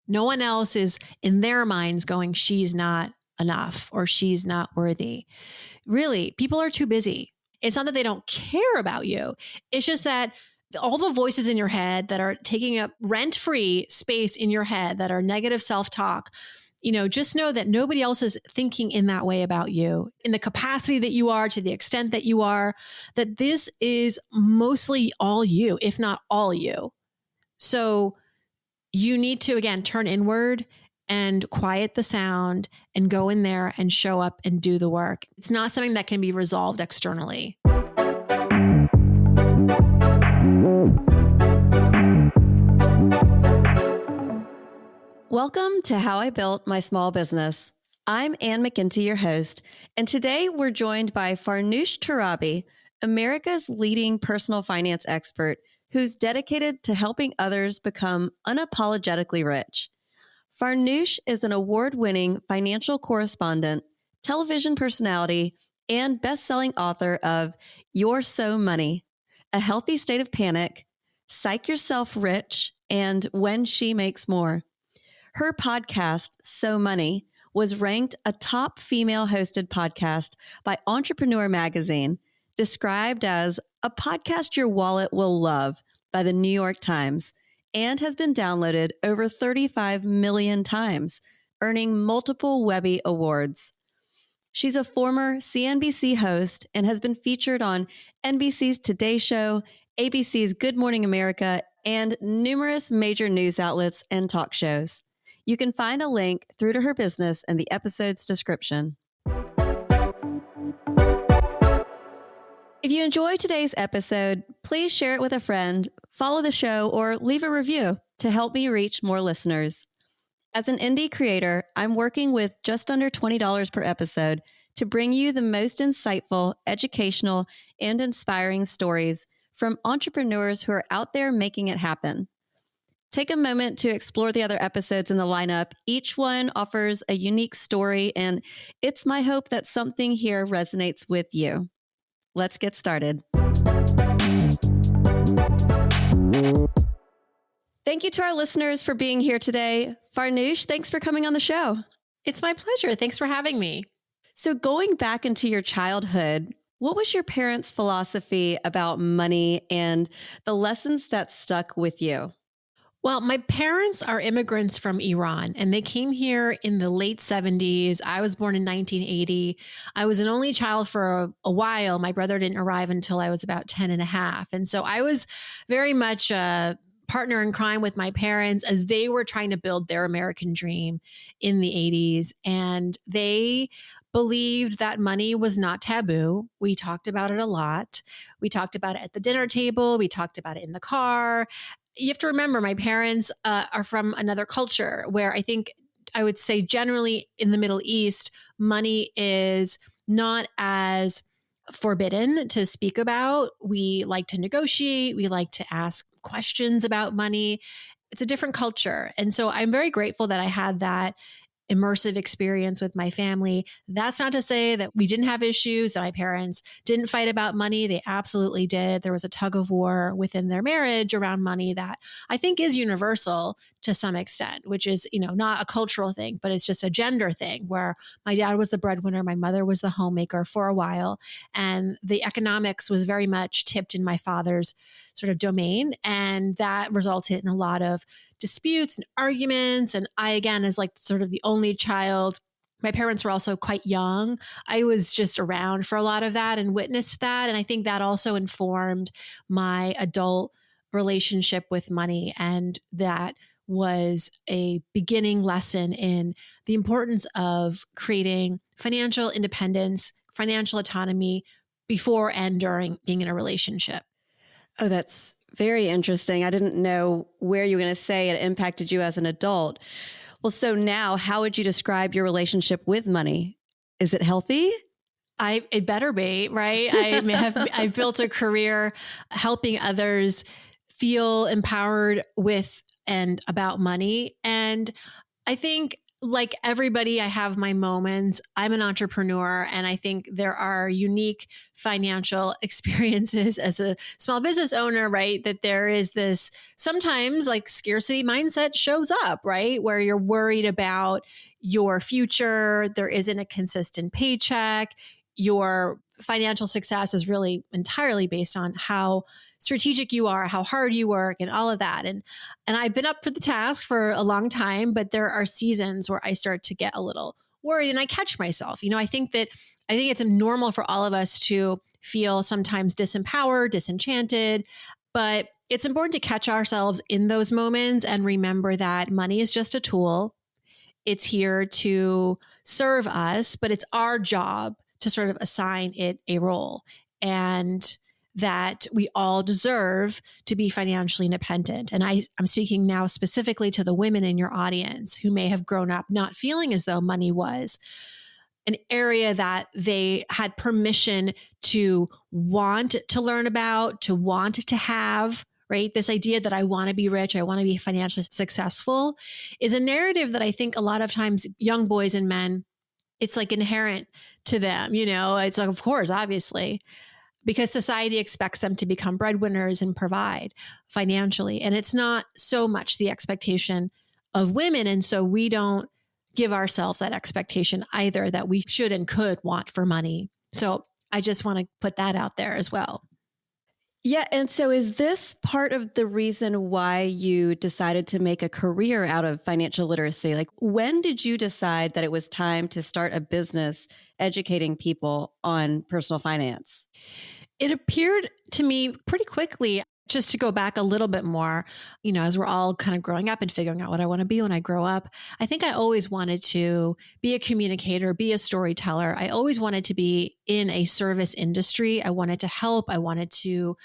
No one else is in their minds going, she's not enough or she's not worthy. Really, people are too busy. It's not that they don't care about you. It's just that all the voices in your head that are taking up rent-free space in your head that are negative self-talk, just know that nobody else is thinking in that way about you, in the capacity that you are, to the extent that you are, that this is mostly all you, if not all you. So you need to, again, turn inward and quiet the sound and go in there and show up and do the work. It's not something that can be resolved externally. Welcome to How I Built My Small Business. I'm Ann McGinty, your host, and today we're joined by Farnoosh Torabi, America's leading personal finance expert who's dedicated to helping others become unapologetically rich. Farnoosh is an award-winning financial correspondent, television personality, and best-selling author of You're So Money, A Healthy State of Panic, Psych Yourself Rich, and When She Makes More. Her podcast, So Money, was ranked a top female-hosted podcast by Entrepreneur Magazine, described as a podcast your wallet will love by the New York Times, and has been downloaded over 35 million times, earning multiple Webby awards. She's a former CNBC host and has been featured on NBC's Today Show, ABC's Good Morning America, and numerous major news outlets and talk shows. You can find a link through to her business in the episode's description. If you enjoyed today's episode, please share it with a friend, follow the show, or leave a review to help me reach more listeners. As an indie creator, I'm working with just under $20 per episode to bring you the most insightful, educational, and inspiring stories from entrepreneurs who are out there making it happen. Take a moment to explore the other episodes in the lineup. Each one offers a unique story, and it's my hope that something here resonates with you. Let's get started. Thank you to our listeners for being here today. Farnoosh, thanks for coming on the show. It's my pleasure. Thanks for having me. So going back into your childhood, what was your parents' philosophy about money and the lessons that stuck with you? Well, my parents are immigrants from Iran, and they came here in the late 70s. I was born in 1980. I was an only child for a while. My brother didn't arrive until I was about 10 and a half. And so I was very much a partner in crime with my parents as they were trying to build their American dream in the 80s. And they believed that money was not taboo. We talked about it a lot. We talked about it at the dinner table. We talked about it in the car. You have to remember, my parents are from another culture where I would say generally in the Middle East, money is not as forbidden to speak about. We like to negotiate. We like to ask questions about money. It's a different culture. And so I'm very grateful that I had that immersive experience with my family. That's not to say that we didn't have issues, that my parents didn't fight about money. They absolutely did. There was a tug of war within their marriage around money that I think is universal to some extent, which is, not a cultural thing, but it's just a gender thing where my dad was the breadwinner, my mother was the homemaker for a while, and the economics was very much tipped in my father's sort of domain. And that resulted in a lot of disputes and arguments. And I, again, as like sort of the only child, my parents were also quite young. I was just around for a lot of that and witnessed that. And I think that also informed my adult relationship with money. And that was a beginning lesson in the importance of creating financial independence, financial autonomy before and during being in a relationship. Oh, that's very interesting. I didn't know where you were going to say it impacted you as an adult. Well, so now how would you describe your relationship with money? Is it healthy? It better be, right? I've built a career helping others feel empowered with and about money. And I think like everybody, I have my moments. I'm an entrepreneur, and I think there are unique financial experiences as a small business owner, right? That there is this sometimes like scarcity mindset shows up, right? Where you're worried about your future, there isn't a consistent paycheck, your financial success is really entirely based on how strategic you are, how hard you work, and all of that. And I've been up for the task for a long time, but there are seasons where I start to get a little worried and I catch myself. I think it's normal for all of us to feel sometimes disempowered, disenchanted, but it's important to catch ourselves in those moments and remember that money is just a tool. It's here to serve us, but it's our job to sort of assign it a role. And that we all deserve to be financially independent. And I'm speaking now specifically to the women in your audience who may have grown up not feeling as though money was an area that they had permission to want to learn about, to want to have, right? This idea that I want to be rich, I want to be financially successful is a narrative that I think a lot of times young boys and men, it's like inherent to them, it's like, of course, obviously, because society expects them to become breadwinners and provide financially. And it's not so much the expectation of women. And so we don't give ourselves that expectation either that we should and could want for money. So I just want to put that out there as well. Yeah. And so is this part of the reason why you decided to make a career out of financial literacy? Like, when did you decide that it was time to start a business educating people on personal finance? It appeared to me pretty quickly. Just to go back a little bit more, as we're all kind of growing up and figuring out what I want to be when I grow up, I think I always wanted to be a communicator, be a storyteller. I always wanted to be in a service industry. I wanted to help. I wanted to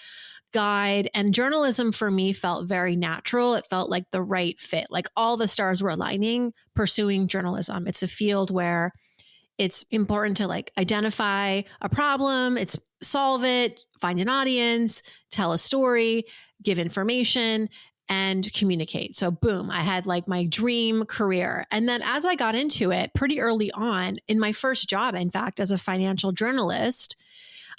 guide. And journalism for me felt very natural. It felt like the right fit. Like all the stars were aligning, pursuing journalism. It's a field where it's important to like identify a problem, it's solve it, find an audience, tell a story, give information, and communicate. So boom, I had like my dream career. And then as I got into it pretty early on in my first job, in fact, as a financial journalist,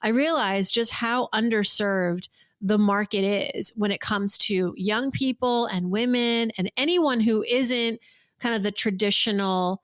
I realized just how underserved the market is when it comes to young people and women and anyone who isn't kind of the traditional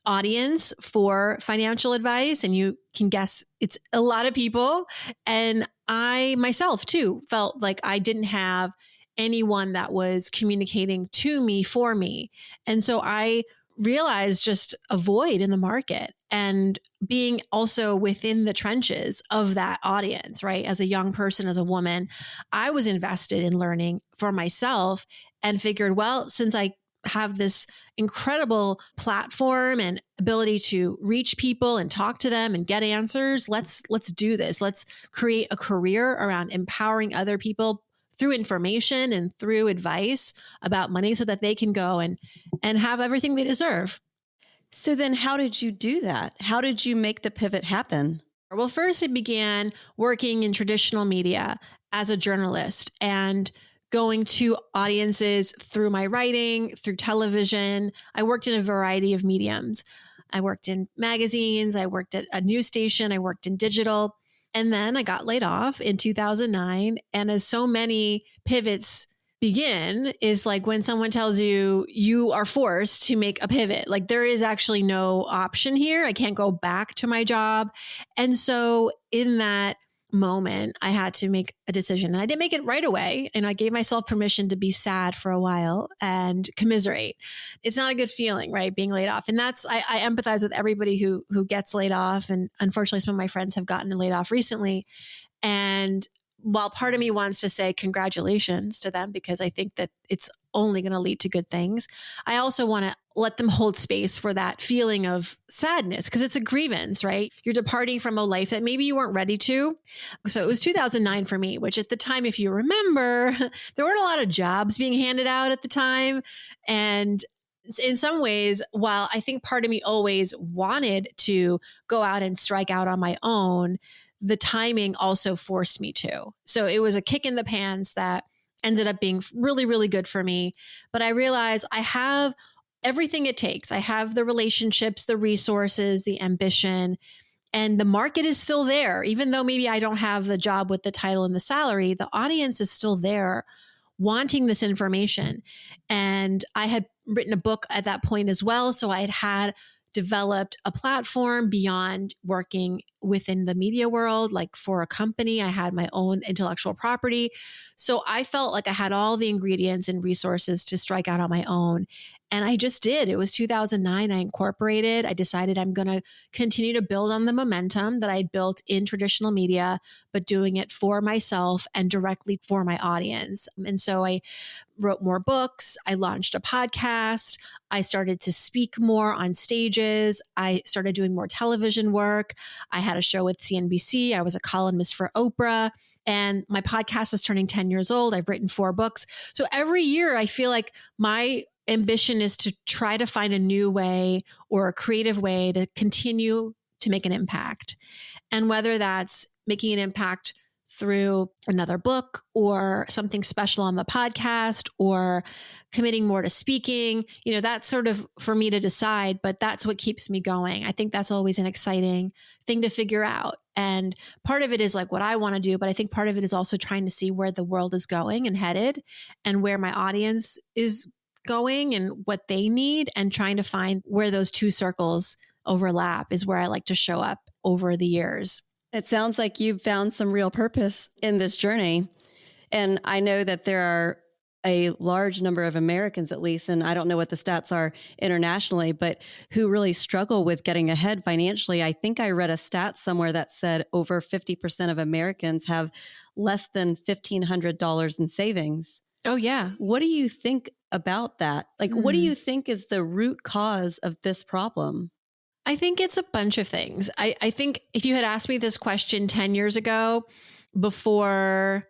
audience for financial advice. And you can guess it's a lot of people. And I myself too felt like I didn't have anyone that was communicating to me for me. And so I realized just a void in the market and being also within the trenches of that audience, right? As a young person, as a woman, I was invested in learning for myself and figured, well, since I have this incredible platform and ability to reach people and talk to them and get answers. Let's do this. Let's create a career around empowering other people through information and through advice about money so that they can go and have everything they deserve. So then how did you do that? How did you make the pivot happen? Well, first it began working in traditional media as a journalist and going to audiences through my writing, through television. I worked in a variety of mediums. I worked in magazines. I worked at a news station. I worked in digital. And then I got laid off in 2009. And as so many pivots begin, is like when someone tells you you are forced to make a pivot, like there is actually no option here. I can't go back to my job. And so in that moment, I had to make a decision. And I didn't make it right away. And I gave myself permission to be sad for a while and commiserate. It's not a good feeling, right? Being laid off. And that's, I empathize with everybody who gets laid off. And unfortunately, some of my friends have gotten laid off recently. And while part of me wants to say congratulations to them because I think that it's only going to lead to good things, I also want to let them hold space for that feeling of sadness because it's a grievance, right? You're departing from a life that maybe you weren't ready to. So it was 2009 for me, which at the time, if you remember, there weren't a lot of jobs being handed out at the time. And in some ways, while I think part of me always wanted to go out and strike out on my own, the timing also forced me to. So it was a kick in the pants that ended up being really, really good for me. But I realized I have everything it takes. I have the relationships, the resources, the ambition, and the market is still there. Even though maybe I don't have the job with the title and the salary, the audience is still there wanting this information. And I had written a book at that point as well. So I had developed a platform beyond working within the media world, like for a company. I had my own intellectual property. So I felt like I had all the ingredients and resources to strike out on my own. And I just did. It was 2009. I incorporated. I decided I'm going to continue to build on the momentum that I'd built in traditional media, but doing it for myself and directly for my audience. And so I wrote more books. I launched a podcast. I started to speak more on stages. I started doing more television work. I had a show with CNBC. I was a columnist for Oprah. And my podcast is turning 10 years old. I've written 4 books. So every year I feel like my ambition is to try to find a new way or a creative way to continue to make an impact. And whether that's making an impact through another book or something special on the podcast or committing more to speaking, that's sort of for me to decide, but that's what keeps me going. I think that's always an exciting thing to figure out. And part of it is like what I want to do, but I think part of it is also trying to see where the world is going and headed and where my audience is going and what they need, and trying to find where those two circles overlap is where I like to show up over the years. It sounds like you've found some real purpose in this journey. And I know that there are a large number of Americans, at least, and I don't know what the stats are internationally, but who really struggle with getting ahead financially. I think I read a stat somewhere that said over 50% of Americans have less than $1,500 in savings. Oh, yeah. What do you think about that? Like, what do you think is the root cause of this problem? I think it's a bunch of things. I think if you had asked me this question 10 years ago, before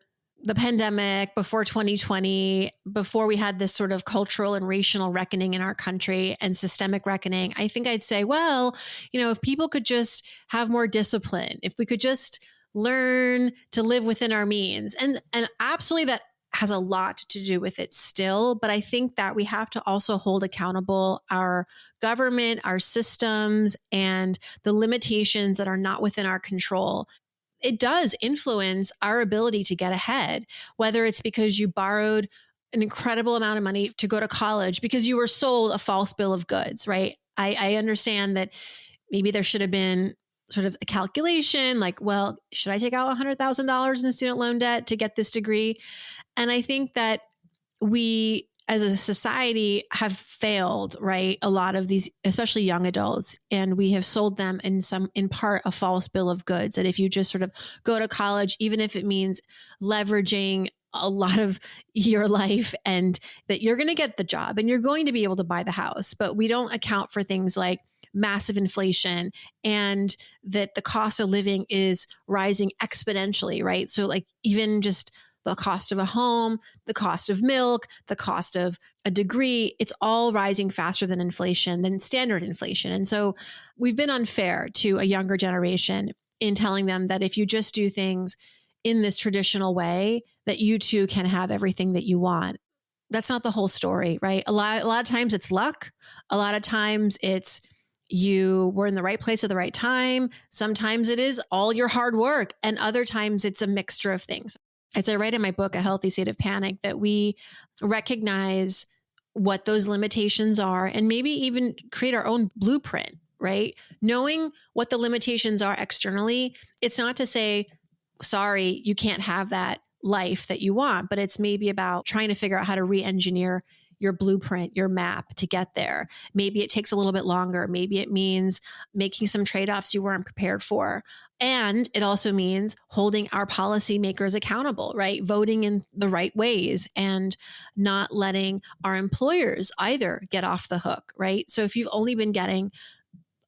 the pandemic, before 2020, before we had this sort of cultural and racial reckoning in our country and systemic reckoning, I think I'd say, well, if people could just have more discipline, if we could just learn to live within our means, and absolutely that has a lot to do with it still. But I think that we have to also hold accountable our government, our systems, and the limitations that are not within our control. It does influence our ability to get ahead, whether it's because you borrowed an incredible amount of money to go to college because you were sold a false bill of goods, right? I understand that maybe there should have been sort of a calculation like, well, should I take out $100,000 in student loan debt to get this degree? And I think that we as a society have failed, right? A lot of these, especially young adults, and we have sold them in part a false bill of goods that if you just sort of go to college, even if it means leveraging a lot of your life and that you're going to get the job and you're going to be able to buy the house, but we don't account for things like massive inflation and that the cost of living is rising exponentially, right? So like even just the cost of a home, the cost of milk, the cost of a degree, it's all rising faster than inflation, than standard inflation. And so we've been unfair to a younger generation in telling them that if you just do things in this traditional way, that you too can have everything that you want. That's not the whole story, right? A lot of times it's luck. A lot of times it's you were in the right place at the right time. Sometimes it is all your hard work. And other times it's a mixture of things. As I write in my book, A Healthy State of Panic, that we recognize what those limitations are and maybe even create our own blueprint, right? Knowing what the limitations are externally, it's not to say, sorry, you can't have that life that you want, but it's maybe about trying to figure out how to re-engineer your blueprint, your map to get there. Maybe it takes a little bit longer. Maybe it means making some trade-offs you weren't prepared for. And it also means holding our policymakers accountable, right? Voting in the right ways and not letting our employers either get off the hook, right? So if you've only been getting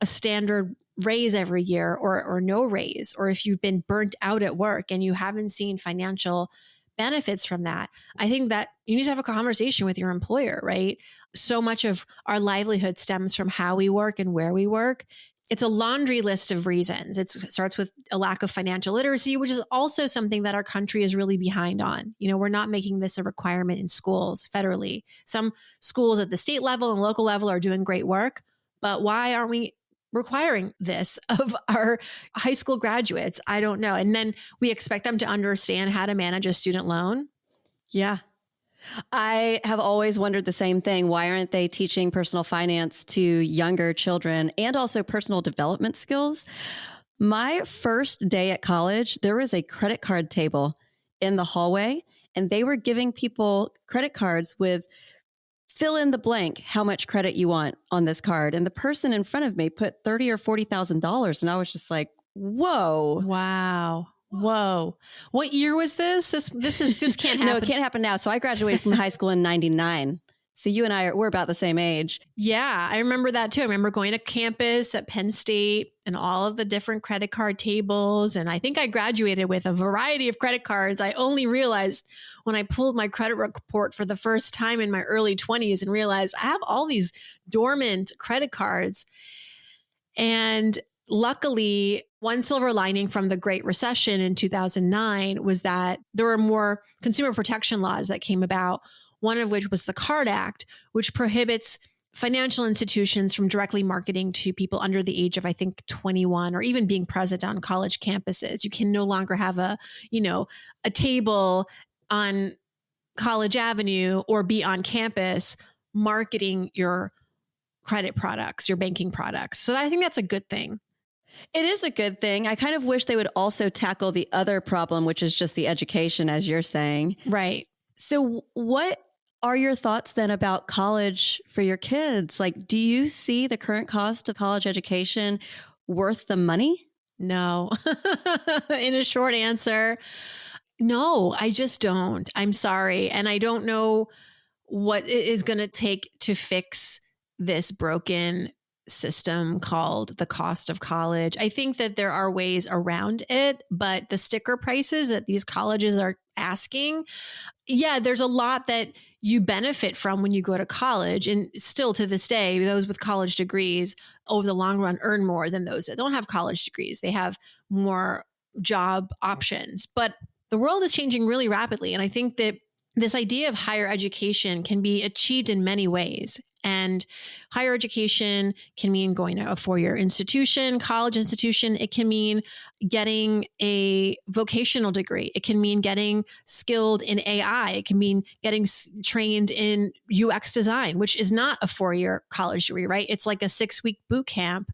a standard raise every year or no raise, or if you've been burnt out at work and you haven't seen financial benefits from that, I think that you need to have a conversation with your employer, right? So much of our livelihood stems from how we work and where we work. it's a laundry list of reasons. It starts with a lack of financial literacy, which is also something that our country is really behind on. We're not making this a requirement in schools federally. Some schools at the state level and local level are doing great work, but why aren't we requiring this of our high school graduates? I don't know. And then we expect them to understand how to manage a student loan. Yeah. I have always wondered the same thing. Why aren't they teaching personal finance to younger children and also personal development skills? My first day at college, there was a credit card table in the hallway, and they were giving people credit cards with fill in the blank how much credit you want on this card. And the person in front of me put $30,000 or $40,000. And I was just like, whoa. Wow. Whoa. What year was this? This can't happen. No, it can't happen now. So I graduated from high school in 99. So you and we're about the same age. Yeah, I remember that too. I remember going to campus at Penn State and all of the different credit card tables. And I think I graduated with a variety of credit cards. I only realized when I pulled my credit report for the first time in my early 20s and realized I have all these dormant credit cards. And luckily, one silver lining from the Great Recession in 2009 was that there were more consumer protection laws that came about, one of which was the CARD Act, which prohibits financial institutions from directly marketing to people under the age of, I think, 21 or even being present on college campuses. You can no longer have a table on College Avenue or be on campus marketing your credit products, your banking products. So I think that's a good thing. It is a good thing. I kind of wish they would also tackle the other problem, which is just the education, as you're saying. Right. So what are your thoughts then about college for your kids? Like, do you see the current cost of college education worth the money? No. In a short answer, no, I just don't. I'm sorry. And I don't know what it is going to take to fix this broken system called the cost of college. I think that there are ways around it, but the sticker prices that these colleges are asking, there's a lot that you benefit from when you go to college. And still to this day, those with college degrees over the long run earn more than those that don't have college degrees. They have more job options, but the world is changing really rapidly. And I think that this idea of higher education can be achieved in many ways. And higher education can mean going to a four-year institution, college institution. It can mean getting a vocational degree. It can mean getting skilled in AI. It can mean getting trained in UX design, which is not a four-year college degree, right? It's like a 6-week boot camp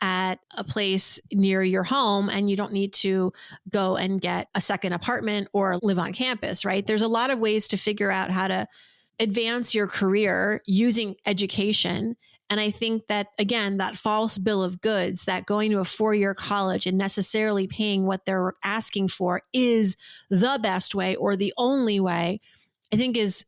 at a place near your home, and you don't need to go and get a second apartment or live on campus, right? There's a lot of ways to figure out how to advance your career using education. And I think that, again, that false bill of goods, that going to a 4-year college and necessarily paying what they're asking for is the best way or the only way, I think is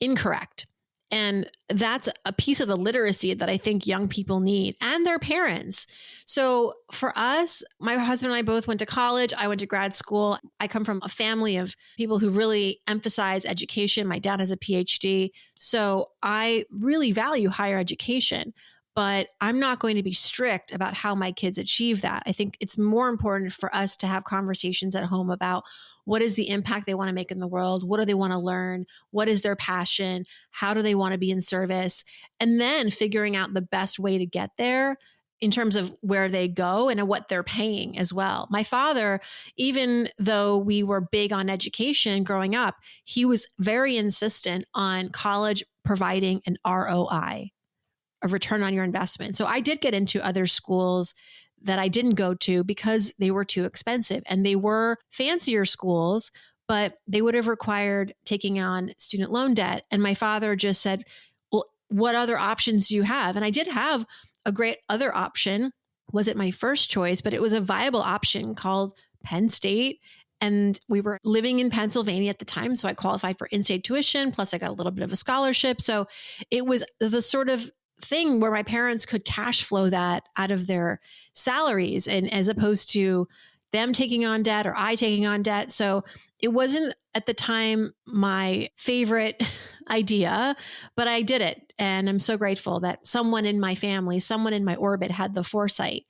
incorrect. And that's a piece of the literacy that I think young people need and their parents. So for us, my husband and I both went to college. I went to grad school. I come from a family of people who really emphasize education. My dad has a PhD. So I really value higher education, but I'm not going to be strict about how my kids achieve that. I think it's more important for us to have conversations at home about what is the impact they want to make in the world? What do they want to learn? What is their passion? How do they want to be in service? And then figuring out the best way to get there in terms of where they go and what they're paying as well. My father, even though we were big on education growing up, he was very insistent on college providing an ROI, a return on your investment. So I did get into other schools that I didn't go to because they were too expensive, and they were fancier schools, but they would have required taking on student loan debt. And my father just said, well, what other options do you have? And I did have a great other option. Wasn't my first choice, but it was a viable option called Penn State. And we were living in Pennsylvania at the time. So I qualified for in-state tuition. Plus I got a little bit of a scholarship. So it was the sort of thing where my parents could cash flow that out of their salaries, and as opposed to them taking on debt or I taking on debt. So it wasn't at the time my favorite idea, but I did it. And I'm so grateful that someone in my family, someone in my orbit had the foresight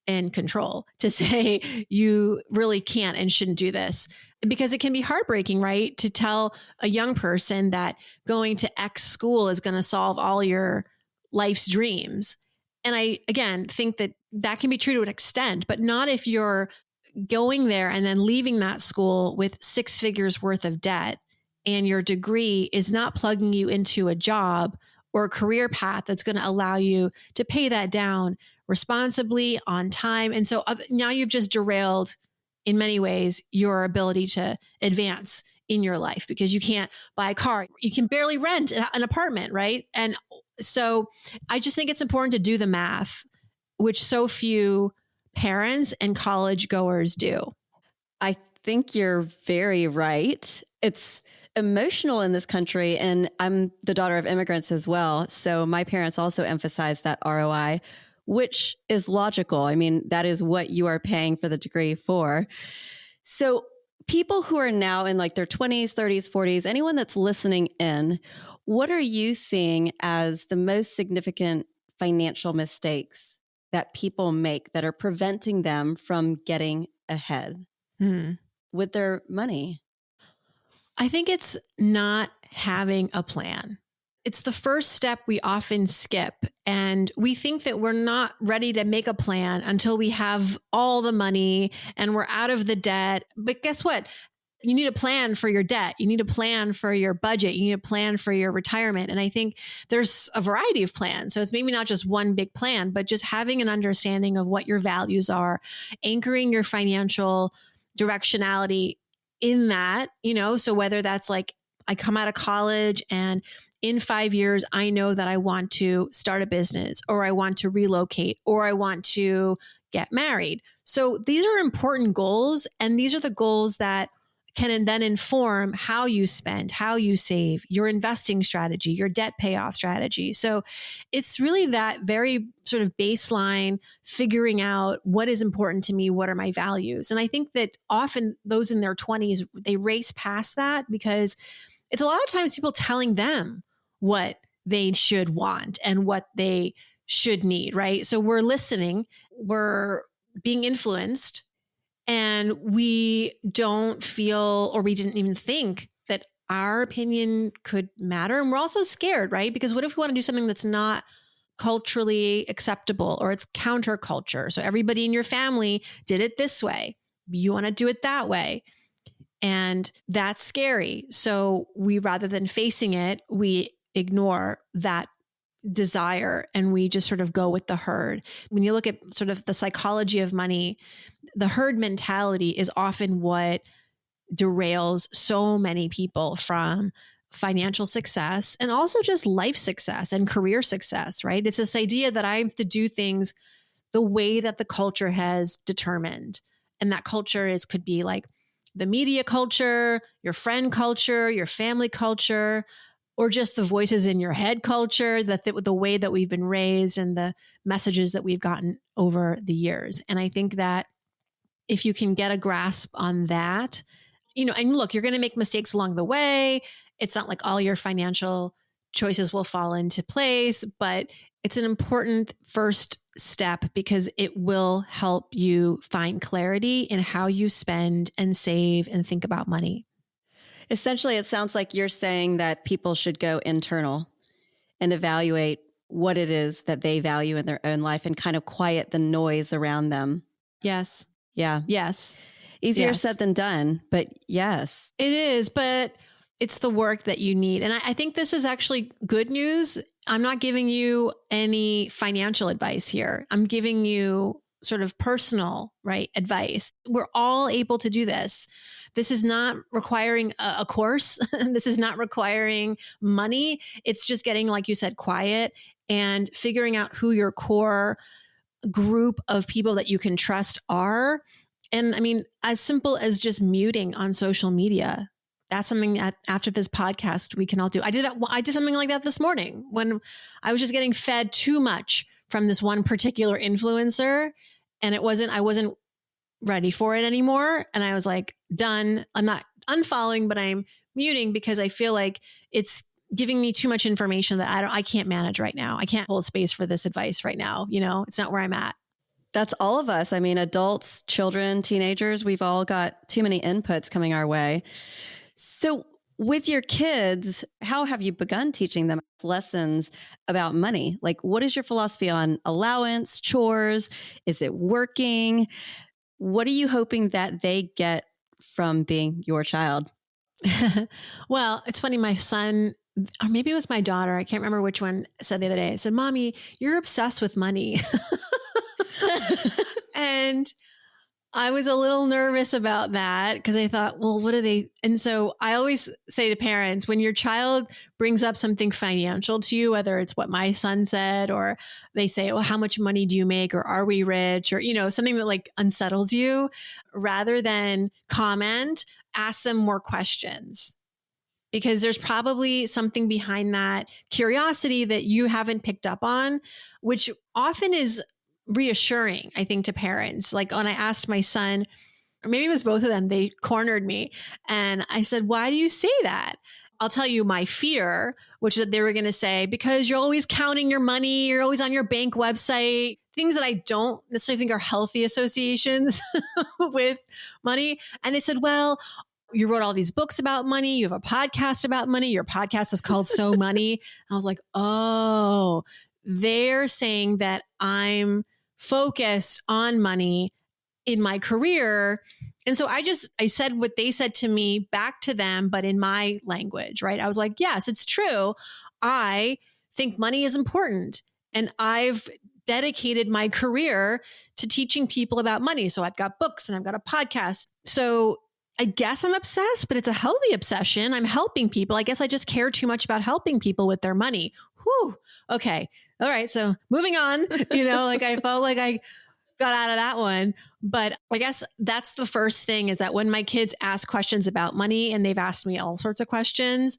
and control to say, you really can't and shouldn't do this. Because it can be heartbreaking, right? To tell a young person that going to X school is going to solve all your life's dreams. And I, again, think that that can be true to an extent, but not if you're going there and then leaving that school with 6 figures worth of debt and your degree is not plugging you into a job or a career path that's going to allow you to pay that down responsibly on time. And so now you've just derailed in many ways your ability to advance in your life because you can't buy a car. You can barely rent an apartment, right? And so I just think it's important to do the math, which so few parents and college goers do. I think you're very right. It's emotional in this country, and I'm the daughter of immigrants as well. So my parents also emphasize that ROI, which is logical. I mean, that is what you are paying for the degree for. So people who are now in like their 20s, 30s, 40s, anyone that's listening in, what are you seeing as the most significant financial mistakes that people make that are preventing them from getting ahead with their money? I think it's not having a plan. It's the first step we often skip. And we think that we're not ready to make a plan until we have all the money and we're out of the debt. But guess what? You need a plan for your debt. You need a plan for your budget. You need a plan for your retirement. And I think there's a variety of plans. So it's maybe not just one big plan, but just having an understanding of what your values are, anchoring your financial directionality in that, so whether that's like I come out of college and in 5 years, I know that I want to start a business or I want to relocate or I want to get married. So these are important goals. And these are the goals that can then inform how you spend, how you save, your investing strategy, your debt payoff strategy. So it's really that very sort of baseline figuring out what is important to me, what are my values. And I think that often those in their 20s, they race past that because it's a lot of times people telling them what they should want and what they should need, right? So we're listening, we're being influenced, and we don't feel, or we didn't even think that our opinion could matter. And we're also scared, right? Because what if we want to do something that's not culturally acceptable or it's counterculture? So everybody in your family did it this way. You want to do it that way. And that's scary. So we, rather than facing it, we ignore that desire and we just sort of go with the herd. When you look at sort of the psychology of money, the herd mentality is often what derails so many people from financial success and also just life success and career success, right? It's this idea that I have to do things the way that the culture has determined. And that culture could be like the media culture, your friend culture, your family culture, or just the voices in your head culture, the way that we've been raised and the messages that we've gotten over the years. And I think that if you can get a grasp on that, and look, you're going to make mistakes along the way. It's not like all your financial choices will fall into place, but it's an important first step because it will help you find clarity in how you spend and save and think about money. Essentially, it sounds like you're saying that people should go internal and evaluate what it is that they value in their own life and kind of quiet the noise around them. Yes. Yeah. Yes. Easier said than done, but yes. It is, but it's the work that you need. And I think this is actually good news. I'm not giving you any financial advice here. I'm giving you sort of personal, right, advice. We're all able to do this. This is not requiring a course. This is not requiring money. It's just getting, like you said, quiet and figuring out who your core group of people that you can trust are. And I mean, as simple as just muting on social media. That's something after this podcast we can all do. I did something like that this morning when I was just getting fed too much from this one particular influencer, and I wasn't ready for it anymore. And I was like, done. I'm not unfollowing, but I'm muting because I feel like it's giving me too much information that I can't manage right now. I can't hold space for this advice right now. It's not where I'm at. That's all of us. I mean, adults, children, teenagers, we've all got too many inputs coming our way. So with your kids, how have you begun teaching them lessons about money? Like, what is your philosophy on allowance, chores? Is it working? What are you hoping that they get from being your child? Well, it's funny. My son, or maybe it was my daughter, I can't remember which one, said the other day, it said, "Mommy, you're obsessed with money." And I was a little nervous about that because I thought, well, what are they? And so I always say to parents, when your child brings up something financial to you, whether it's what my son said, or they say, well, how much money do you make? Or are we rich? Or, something that like unsettles you, rather than comment, ask them more questions. Because there's probably something behind that curiosity that you haven't picked up on, which often is reassuring, I think, to parents. Like when I asked my son, or maybe it was both of them, they cornered me. And I said, why do you say that? I'll tell you my fear, which is that they were going to say, because you're always counting your money, you're always on your bank website, things that I don't necessarily think are healthy associations with money. And they said, well, you wrote all these books about money. You have a podcast about money. Your podcast is called So Money. And I was like, oh, they're saying that I'm focused on money in my career. And so I said what they said to me back to them, but in my language, right? I was like, yes, it's true. I think money is important. And I've dedicated my career to teaching people about money. So I've got books and I've got a podcast. So I guess I'm obsessed, but it's a healthy obsession. I'm helping people. I guess I just care too much about helping people with their money. Whew. Okay. All right. So moving on, like I felt like I got out of that one. But I guess that's the first thing, is that when my kids ask questions about money, and they've asked me all sorts of questions,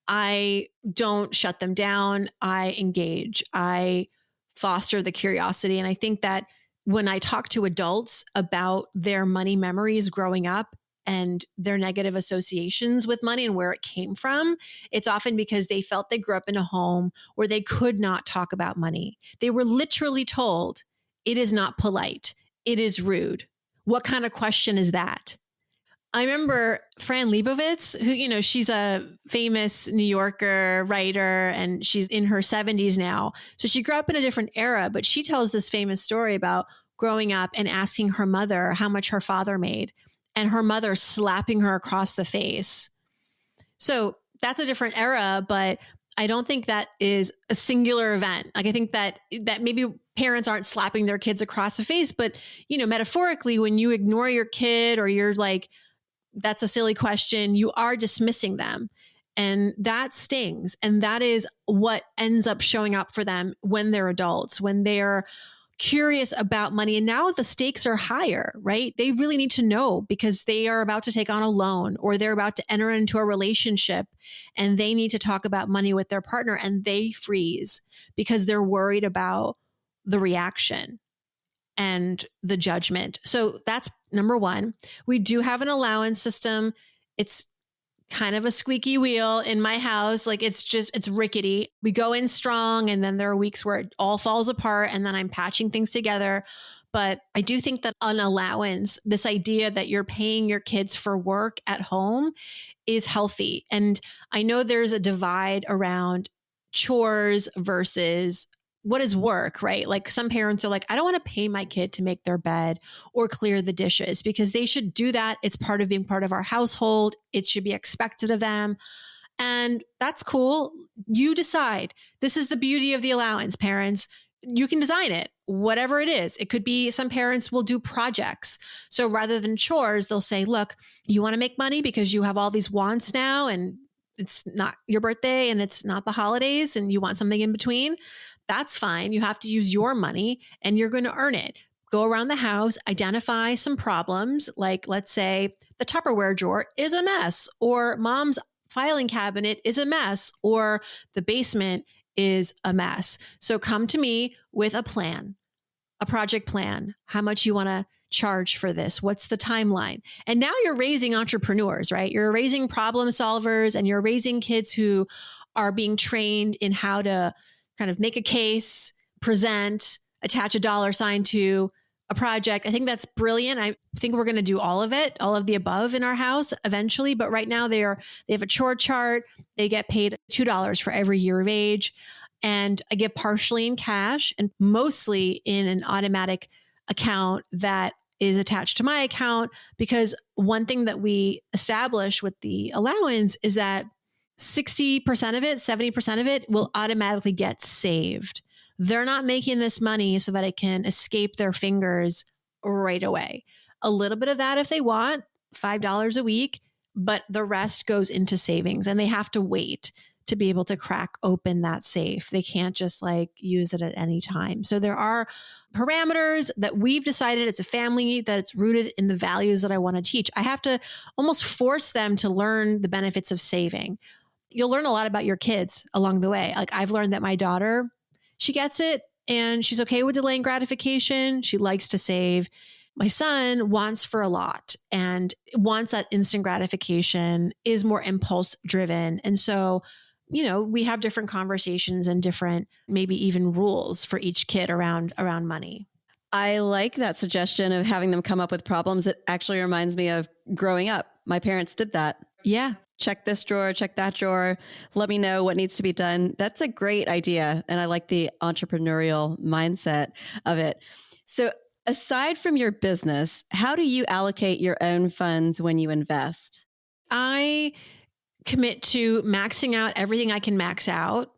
I don't shut them down. I engage. I foster the curiosity. And I think that when I talk to adults about their money memories growing up and their negative associations with money and where it came from, it's often because they felt they grew up in a home where they could not talk about money. They were literally told, it is not polite. It is rude. What kind of question is that? I remember Fran Lebowitz, who, she's a famous New Yorker writer, and she's in her 70s now. So she grew up in a different era, but she tells this famous story about growing up and asking her mother how much her father made, and her mother slapping her across the face. So that's a different era, but I don't think that is a singular event. Like I think that maybe parents aren't slapping their kids across the face, but metaphorically, when you ignore your kid or you're like, that's a silly question, you are dismissing them. And that stings. And that is what ends up showing up for them when they're adults, when they're curious about money. And now the stakes are higher, right? They really need to know because they are about to take on a loan, or they're about to enter into a relationship, and they need to talk about money with their partner, and they freeze because they're worried about the reaction and the judgment. So that's number one. We do have an allowance system. It's kind of a squeaky wheel in my house. Like it's rickety. We go in strong, and then there are weeks where it all falls apart, and then I'm patching things together. But I do think that an allowance, this idea that you're paying your kids for work at home, is healthy. And I know there's a divide around chores versus what is work, right? Like some parents are like, I don't want to pay my kid to make their bed or clear the dishes because they should do that. It's part of being part of our household. It should be expected of them. And that's cool. You decide. This is the beauty of the allowance, parents. You can design it, whatever it is. It could be, some parents will do projects. So rather than chores, they'll say, look, you want to make money because you have all these wants now, and it's not your birthday and it's not the holidays, and you want something in between. That's fine. You have to use your money and you're going to earn it. Go around the house, identify some problems. Like, let's say the Tupperware drawer is a mess, or mom's filing cabinet is a mess, or the basement is a mess. So come to me with a plan, a project plan, how much you want to charge for this. What's the timeline? And now you're raising entrepreneurs, right? You're raising problem solvers, and you're raising kids who are being trained in how to kind of make a case, present, attach a dollar sign to a project. I think that's brilliant. I think we're going to do all of it, all of the above in our house eventually. But right now they have a chore chart. They get paid $2 for every year of age. And I give partially in cash and mostly in an automatic account that is attached to my account, because one thing that we establish with the allowance is that 60% of it, 70% of it will automatically get saved. They're not making this money so that it can escape their fingers right away. A little bit of that if they want, $5 a week, but the rest goes into savings, and they have to wait to be able to crack open that safe. They can't just like use it at any time. So there are parameters that we've decided as a family that it's rooted in the values that I want to teach. I have to almost force them to learn the benefits of saving. You'll learn a lot about your kids along the way. Like I've learned that my daughter, she gets it and she's okay with delaying gratification. She likes to save. My son wants for a lot and wants that instant gratification, is more impulse driven. And so, we have different conversations and different, maybe even rules for each kid around money. I like that suggestion of having them come up with problems. It actually reminds me of growing up. My parents did that. Yeah. Check this drawer, check that drawer. Let me know what needs to be done. That's a great idea. And I like the entrepreneurial mindset of it. So aside from your business, how do you allocate your own funds when you invest? I commit to maxing out everything I can max out.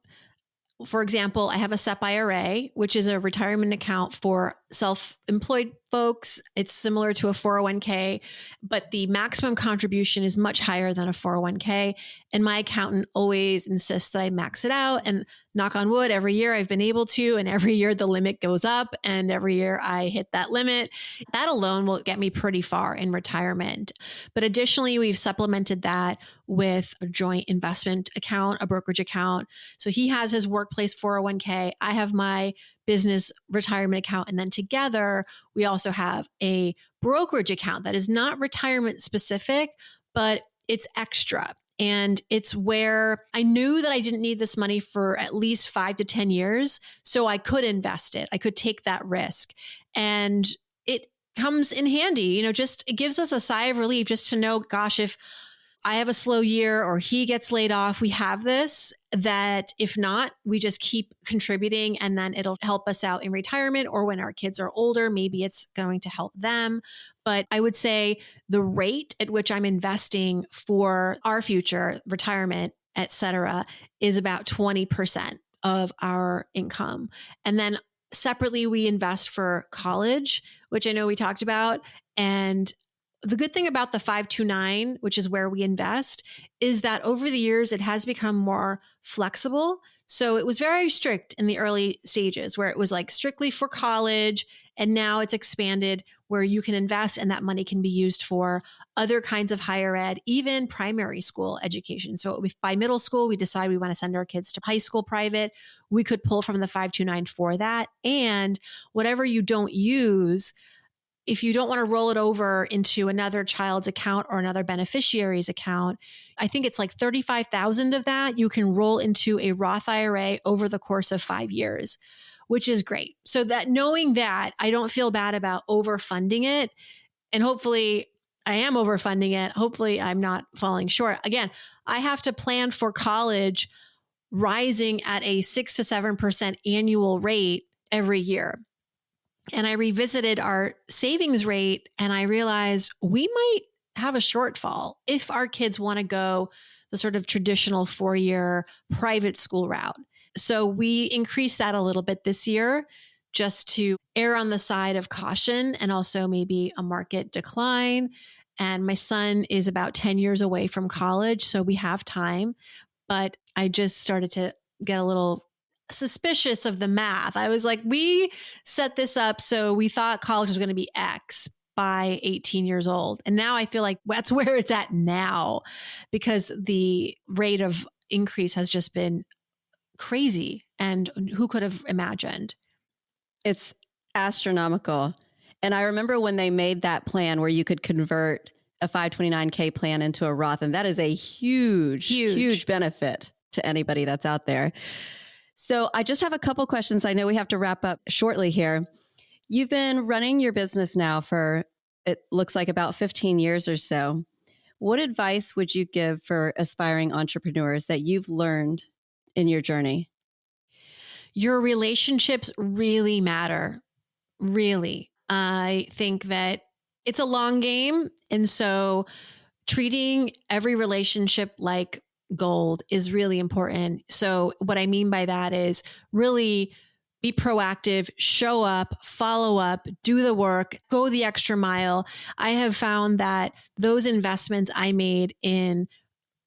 For example, I have a SEP IRA, which is a retirement account for self-employed folks. It's similar to a 401k, but the maximum contribution is much higher than a 401k. And my accountant always insists that I max it out, and knock on wood, every year I've been able to, and every year the limit goes up, and every year I hit that limit. That alone will get me pretty far in retirement. But additionally, we've supplemented that with a joint investment account, a brokerage account. So he has his workplace 401k. I have my business retirement account. And then together, we also have a brokerage account that is not retirement specific, but it's extra. And it's where I knew that I didn't need this money for at least 5 to 10 years. So I could invest it. I could take that risk. And it comes in handy, just it gives us a sigh of relief just to know, gosh, if I have a slow year or he gets laid off, we have this, that if not, we just keep contributing, and then it'll help us out in retirement, or when our kids are older, maybe it's going to help them. But I would say the rate at which I'm investing for our future, retirement, et cetera, is about 20% of our income. And then separately, we invest for college, which I know we talked about. And the good thing about the 529, which is where we invest, is that over the years, it has become more flexible. So it was very strict in the early stages where it was like strictly for college. And now it's expanded where you can invest and that money can be used for other kinds of higher ed, even primary school education. So if by middle school, we decide we want to send our kids to high school private, we could pull from the 529 for that. And whatever you don't use, if you don't want to roll it over into another child's account or another beneficiary's account, I think it's like 35,000 of that you can roll into a Roth IRA over the course of 5 years, which is great. So that knowing that, I don't feel bad about overfunding it. And hopefully I am overfunding it. Hopefully I'm not falling short. Again, I have to plan for college rising at a 6 to 7% annual rate every year. And I revisited our savings rate and I realized we might have a shortfall if our kids want to go the sort of traditional 4-year private school route. So we increased that a little bit this year just to err on the side of caution and also maybe a market decline. And my son is about 10 years away from college, so we have time. But I just started to get a little suspicious of the math. I was like, we set this up so we thought college was going to be X by 18 years old. And now I feel like that's where it's at now because the rate of increase has just been crazy. And who could have imagined? It's astronomical. And I remember when they made that plan where you could convert a 529k plan into a Roth, and that is a huge benefit. to anybody that's out there. So I just have a couple questions. I know we have to wrap up shortly here. You've been running your business now for, it looks like about 15 years or so. What advice would you give for aspiring entrepreneurs that you've learned in your journey? Your relationships really matter. Really. I think that it's a long game. And so treating every relationship like gold is really important. So what I mean by that is really be proactive, show up, follow up, do the work, go the extra mile. I have found that those investments I made in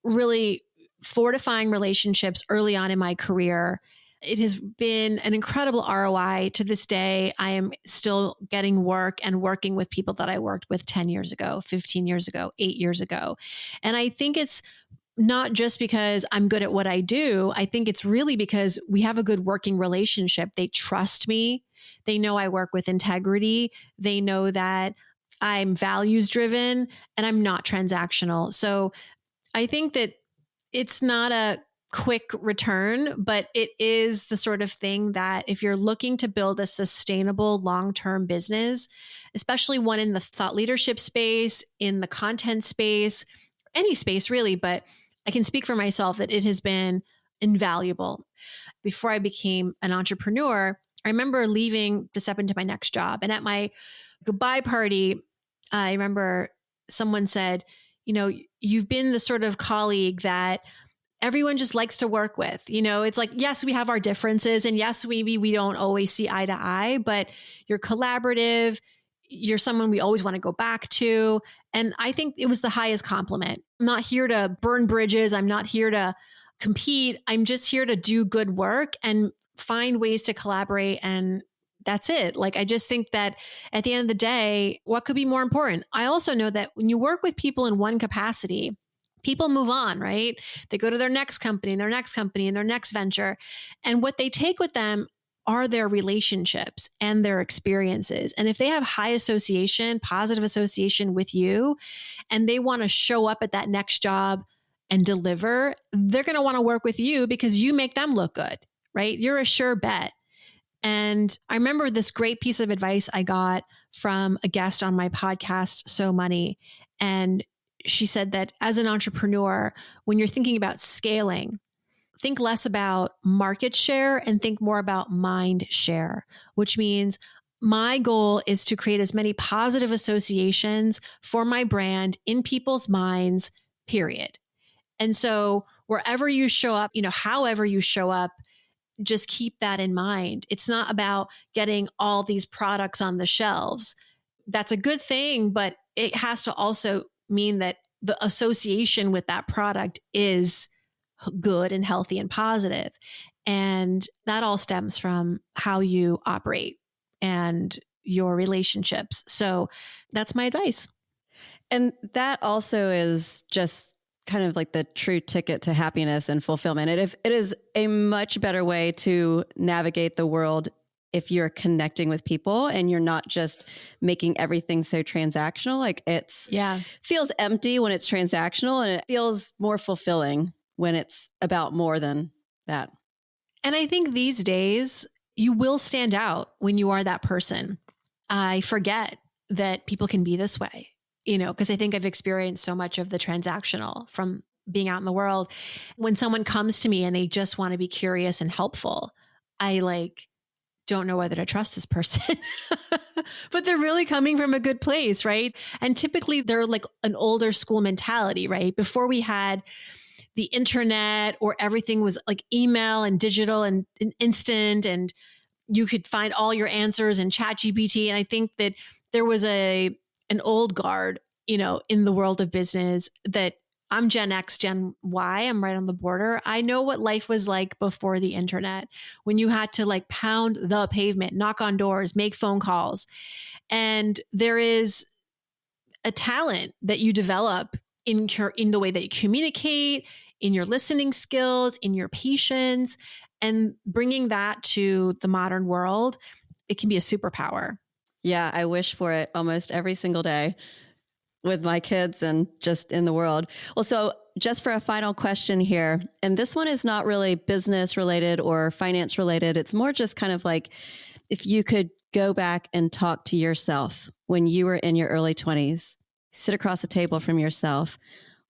really fortifying relationships early on in my career, it has been an incredible ROI. To this day, I am still getting work and working with people that I worked with 10 years ago, 15 years ago, 8 years ago. And I think it's not just because I'm good at what I do. I think it's really because we have a good working relationship. They trust me. They know I work with integrity. They know that I'm values driven and I'm not transactional. So I think that it's not a quick return, but it is the sort of thing that if you're looking to build a sustainable long-term business, especially one in the thought leadership space, in the content space, any space really, but I can speak for myself that it has been invaluable. Before I became an entrepreneur, I remember leaving to step into my next job. And at my goodbye party, I remember someone said, you know, you've been the sort of colleague that everyone just likes to work with. You know, it's like, yes, we have our differences and yes, maybe we don't always see eye to eye, but you're collaborative. You're someone we always want to go back to. And I think it was the highest compliment. I'm not here to burn bridges. I'm not here to compete. I'm just here to do good work and find ways to collaborate. And that's it. Like, I just think that at the end of the day, what could be more important? I also know that when you work with people in one capacity, people move on, right? They go to their next company and their next company and their next venture. And what they take with them are their relationships and their experiences. And if they have high association, positive association with you, and they want to show up at that next job and deliver, they're going to want to work with you because you make them look good, right? You're a sure bet. And I remember this great piece of advice I got from a guest on my podcast, So Money. And she said that as an entrepreneur, when you're thinking about scaling, think less about market share and think more about mind share, which means my goal is to create as many positive associations for my brand in people's minds, period. And so wherever you show up, you know, however you show up, just keep that in mind. It's not about getting all these products on the shelves. That's a good thing, but it has to also mean that the association with that product is good and healthy and positive. And that all stems from how you operate and your relationships. So that's my advice. And that also is just kind of like the true ticket to happiness and fulfillment. And if it is a much better way to navigate the world if you're connecting with people and you're not just making everything so transactional. Like feels empty when it's transactional, and it feels more fulfilling when it's about more than that. And I think these days you will stand out when you are that person. I forget that people can be this way, you know, because I think I've experienced so much of the transactional from being out in the world. When someone comes to me and they just want to be curious and helpful, I don't know whether to trust this person, but they're really coming from a good place, right? And typically they're like an older school mentality, right? Before we had the internet or everything was like email and digital and instant, and you could find all your answers in ChatGPT. And I think that there was an old guard, you know, in the world of business that I'm Gen X, Gen Y. I'm right on the border. I know what life was like before the internet, when you had to like pound the pavement, knock on doors, make phone calls. And there is a talent that you develop in the way that you communicate, in your listening skills, in your patience, and bringing that to the modern world. It can be a superpower. Yeah, I wish for it almost every single day. with my kids and just in the world. Well, so just for a final question here, and this one is not really business related or finance related. It's more just kind of like if you could go back and talk to yourself when you were in your early 20s, sit across the table from yourself,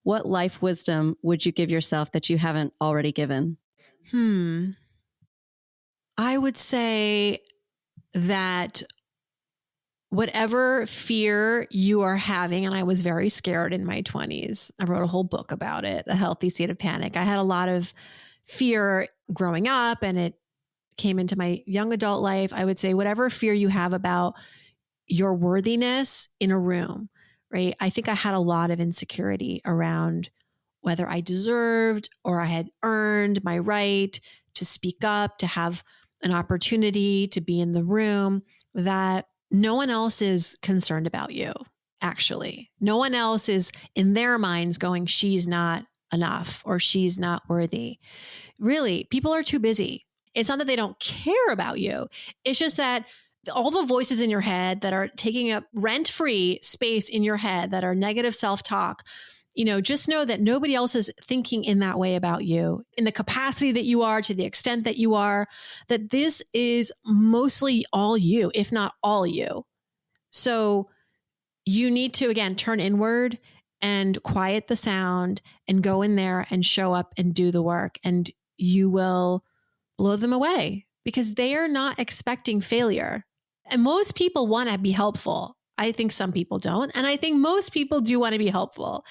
what life wisdom would you give yourself that you haven't already given? I would say that whatever fear you are having, and I was very scared in my 20s. I wrote a whole book about it, A Healthy State of Panic. I had a lot of fear growing up, and it came into my young adult life. I would say whatever fear you have about your worthiness in a room, right? I think I had a lot of insecurity around whether I deserved or I had earned my right to speak up, to have an opportunity to be in the room, that no one else is concerned about you, actually. No one else is in their minds going, she's not enough or she's not worthy. Really, people are too busy. It's not that they don't care about you. It's just that all the voices in your head that are taking up rent-free space in your head that are negative self-talk, just know that nobody else is thinking in that way about you, in the capacity that you are, to the extent that you are, that this is mostly all you, if not all you. So you need to, again, turn inward and quiet the sound and go in there and show up and do the work, and you will blow them away because they are not expecting failure. And most people want to be helpful. I think some people don't. And I think most people do want to be helpful.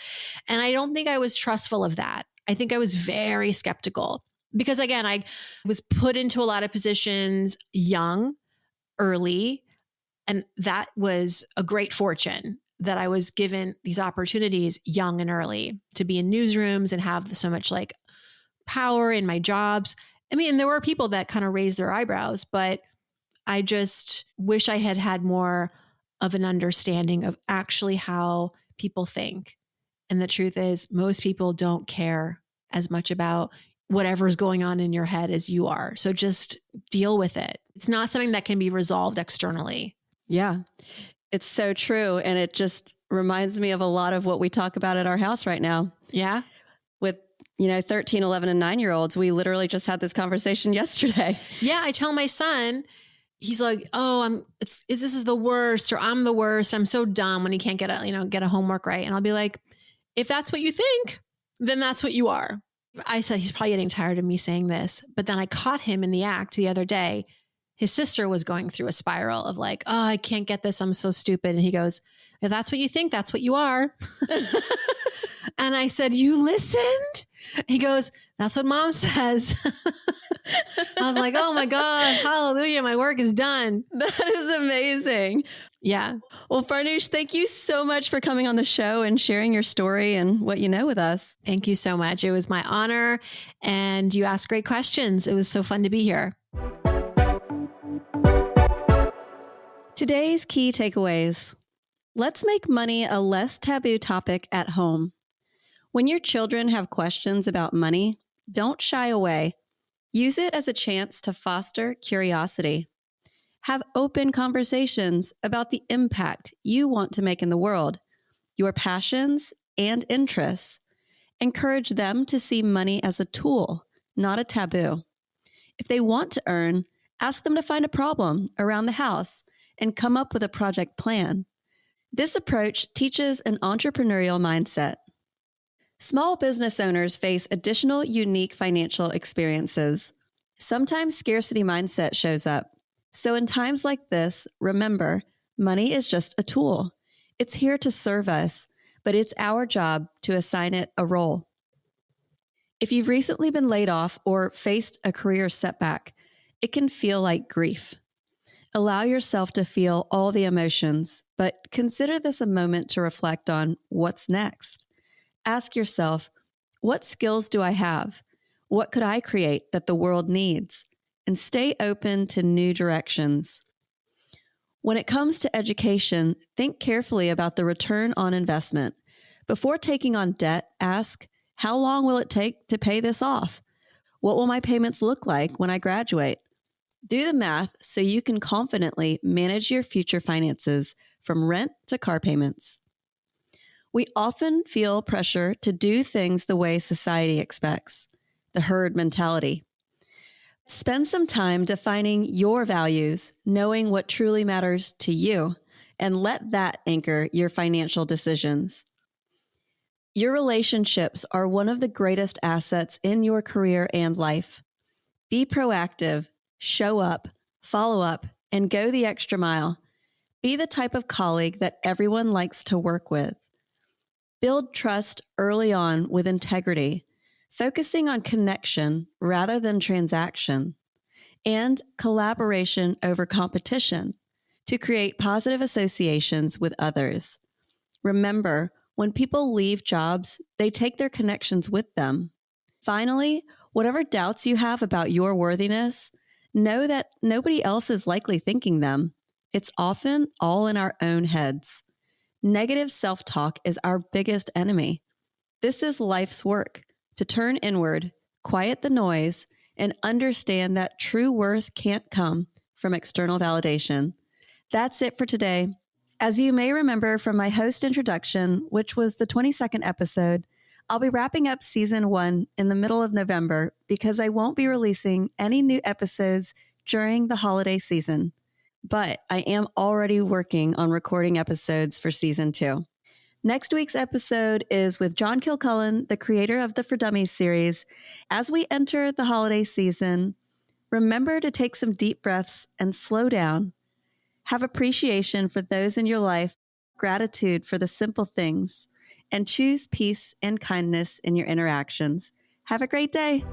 And I don't think I was trustful of that. I think I was very skeptical because, again, I was put into a lot of positions young, early, and that was a great fortune that I was given these opportunities young and early to be in newsrooms and have so much like power in my jobs. I mean, there were people that kind of raised their eyebrows, but I just wish I had had more of an understanding of actually how people think. And the truth is, most people don't care as much about whatever's going on in your head as you are. So just deal with it. It's not something that can be resolved externally. Yeah, it's so true. And it just reminds me of a lot of what we talk about at our house right now. Yeah. With 13, 11, and 9-year-olds, we literally just had this conversation yesterday. Yeah. I tell my son, he's like, oh, this is the worst, or I'm the worst. I'm so dumb when he can't get a homework right. And I'll be like, if that's what you think, then that's what you are. I said, he's probably getting tired of me saying this, but then I caught him in the act the other day. His sister was going through a spiral of like, oh, I can't get this. I'm so stupid. And he goes, if that's what you think, that's what you are. And I said, you listened? He goes, that's what mom says. I was like, oh my God, hallelujah. My work is done. That is amazing. Yeah. Well, Farnoosh, thank you so much for coming on the show and sharing your story and what you know with us. Thank you so much. It was my honor. And you asked great questions. It was so fun to be here. Today's key takeaways. Let's make money a less taboo topic at home. When your children have questions about money, don't shy away. Use it as a chance to foster curiosity. Have open conversations about the impact you want to make in the world, your passions and interests. Encourage them to see money as a tool, not a taboo. If they want to earn, ask them to find a problem around the house and come up with a project plan. This approach teaches an entrepreneurial mindset. Small business owners face additional unique financial experiences. Sometimes scarcity mindset shows up. So in times like this, remember, money is just a tool. It's here to serve us, but it's our job to assign it a role. If you've recently been laid off or faced a career setback, it can feel like grief. Allow yourself to feel all the emotions, but consider this a moment to reflect on what's next. Ask yourself, what skills do I have? What could I create that the world needs? And stay open to new directions. When it comes to education, think carefully about the return on investment. Before taking on debt, ask, how long will it take to pay this off? What will my payments look like when I graduate? Do the math so you can confidently manage your future finances from rent to car payments. We often feel pressure to do things the way society expects, the herd mentality. Spend some time defining your values, knowing what truly matters to you, and let that anchor your financial decisions. Your relationships are one of the greatest assets in your career and life. Be proactive, show up, follow up, and go the extra mile. Be the type of colleague that everyone likes to work with. Build trust early on with integrity, focusing on connection rather than transaction, and collaboration over competition to create positive associations with others. Remember, when people leave jobs, they take their connections with them. Finally, whatever doubts you have about your worthiness, know that nobody else is likely thinking them. It's often all in our own heads. Negative self-talk is our biggest enemy. This is life's work, to turn inward, quiet the noise, and understand that true worth can't come from external validation. That's it for today. As you may remember from my host introduction, which was the 22nd episode, I'll be wrapping up season 1 in the middle of November because I won't be releasing any new episodes during the holiday season. But I am already working on recording episodes for season 2. Next week's episode is with John Kilcullen, the creator of the For Dummies series. As we enter the holiday season, remember to take some deep breaths and slow down. Have appreciation for those in your life, gratitude for the simple things, and choose peace and kindness in your interactions. Have a great day.